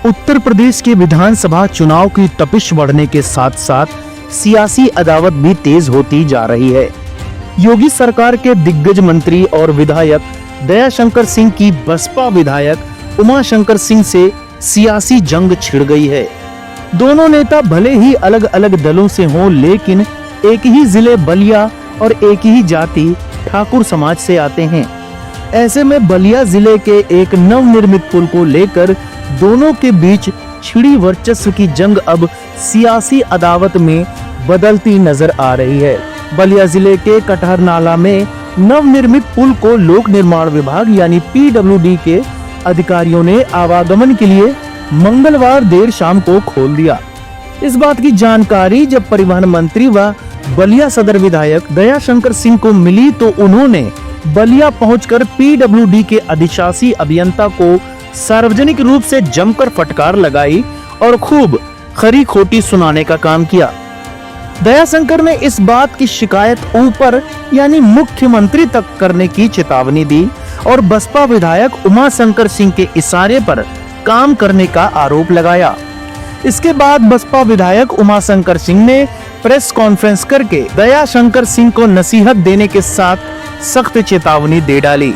उत्तर प्रदेश के विधानसभा चुनाव की तपिश बढ़ने के साथ साथ सियासी अदावत भी तेज होती जा रही है। योगी सरकार के दिग्गज मंत्री और विधायक दयाशंकर सिंह की बसपा विधायक उमाशंकर सिंह से सियासी जंग छिड़ गई है। दोनों नेता भले ही अलग अलग दलों से हों, लेकिन एक ही जिले बलिया और एक ही जाति ठाकुर समाज से आते हैं। ऐसे में बलिया जिले के एक नवनिर्मित पुल को लेकर दोनों के बीच छिड़ी वर्चस्व की जंग अब सियासी अदावत में बदलती नजर आ रही है। बलिया जिले के कटहर नाला में नवनिर्मित पुल को लोक निर्माण विभाग यानी PWD के अधिकारियों ने आवागमन के लिए मंगलवार देर शाम को खोल दिया। इस बात की जानकारी जब परिवहन मंत्री व बलिया सदर विधायक दयाशंकर सिंह को मिली तो उन्होंने बलिया पहुंचकर PWD के अधिशासी अभियंता को सार्वजनिक रूप से जमकर फटकार लगाई और खूब खरी खोटी सुनाने का काम किया। दयाशंकर ने इस बात की शिकायत ऊपर यानी मुख्यमंत्री तक करने की चेतावनी दी और बसपा विधायक उमाशंकर सिंह के इशारे पर काम करने का आरोप लगाया। इसके बाद बसपा विधायक उमाशंकर सिंह ने प्रेस कॉन्फ्रेंस करके दयाशंकर सिंह को नसीहत देने के साथ सख्त चेतावनी दे डाली।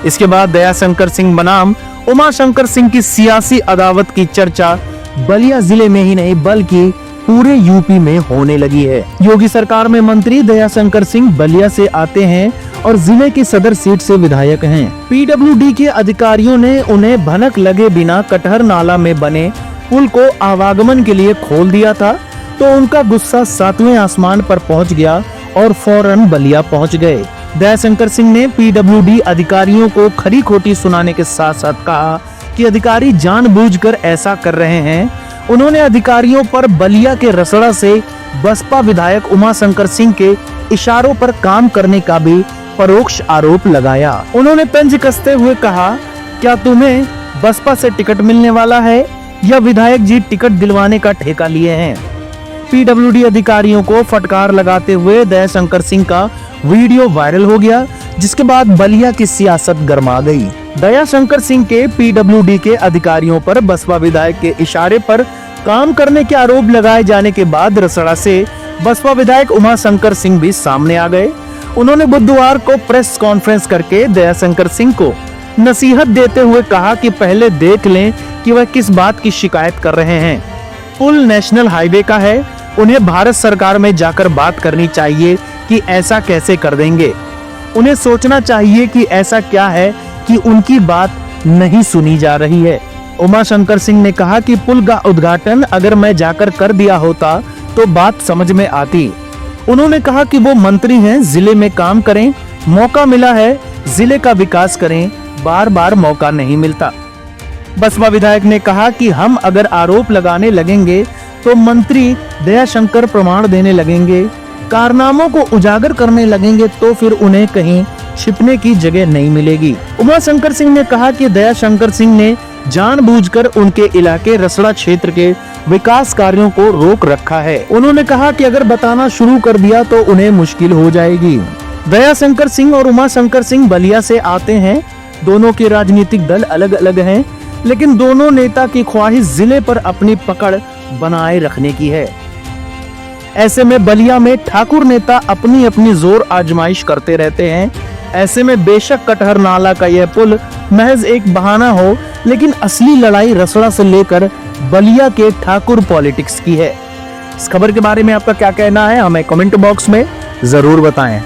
इसके बाद दयाशंकर सिंह बनाम उमाशंकर सिंह की सियासी अदावत की चर्चा बलिया जिले में ही नहीं बल्कि पूरे यूपी में होने लगी है। योगी सरकार में मंत्री दयाशंकर सिंह बलिया से आते हैं और जिले की सदर सीट से विधायक हैं। PWD के अधिकारियों ने उन्हें भनक लगे बिना कटहर नाला में बने पुल को आवागमन के लिए खोल दिया था तो उनका गुस्सा 7वें आसमान पर पहुंच गया और फौरन बलिया पहुंच गए। दयाशंकर सिंह ने PWD अधिकारियों को खरी खोटी सुनाने के साथ साथ कहा कि अधिकारी जानबूझकर ऐसा कर रहे हैं। उन्होंने अधिकारियों पर बलिया के रसड़ा से बसपा विधायक उमाशंकर सिंह के इशारों पर काम करने का भी परोक्ष आरोप लगाया। उन्होंने तंज कसते हुए कहा, क्या तुम्हें बसपा से टिकट मिलने वाला है या विधायक जी टिकट दिलवाने का ठेका लिए हैं? PWD अधिकारियों को फटकार लगाते हुए दयाशंकर सिंह का वीडियो वायरल हो गया, जिसके बाद बलिया की सियासत गर्मा गई। दयाशंकर सिंह के PWD के अधिकारियों पर बसपा विधायक के इशारे पर काम करने के आरोप लगाए जाने के बाद रसड़ा से बसपा विधायक उमाशंकर सिंह भी सामने आ गए। उन्होंने बुधवार को प्रेस कॉन्फ्रेंस करके दयाशंकर सिंह को नसीहत देते हुए कहा कि पहले देख लें कि वह किस बात की शिकायत कर रहे हैं। पुल नेशनल हाईवे का है, उन्हें भारत सरकार में जाकर बात करनी चाहिए कि ऐसा कैसे कर देंगे। उन्हें सोचना चाहिए कि ऐसा क्या है कि उनकी बात नहीं सुनी जा रही है। उमाशंकर सिंह ने कहा कि पुल का उद्घाटन अगर मैं जाकर कर दिया होता तो बात समझ में आती। उन्होंने कहा कि वो मंत्री हैं, जिले में काम करें, मौका मिला है जिले का विकास करें, बार बार मौका नहीं मिलता। बसपा विधायक ने कहा कि हम अगर आरोप लगाने लगेंगे तो मंत्री दयाशंकर प्रमाण देने लगेंगे, कारनामों को उजागर करने लगेंगे तो फिर उन्हें कहीं छिपने की जगह नहीं मिलेगी। उमाशंकर सिंह ने कहा कि दयाशंकर सिंह ने जानबूझकर उनके इलाके रसड़ा क्षेत्र के विकास कार्यों को रोक रखा है। उन्होंने कहा कि अगर बताना शुरू कर दिया तो उन्हें मुश्किल हो जाएगी। दयाशंकर सिंह और उमाशंकर सिंह बलिया से आते हैं। दोनों के राजनीतिक दल अलग अलग हैं, लेकिन दोनों नेता की ख्वाहिश जिले पर अपनी पकड़ बनाए रखने की है। ऐसे में बलिया में ठाकुर नेता अपनी अपनी जोर आजमाइश करते रहते हैं। ऐसे में बेशक कटहर नाला का यह पुल महज एक बहाना हो, लेकिन असली लड़ाई रसड़ा से लेकर बलिया के ठाकुर पॉलिटिक्स की है। इस खबर के बारे में आपका क्या कहना है, हमें कमेंट बॉक्स में जरूर बताएं।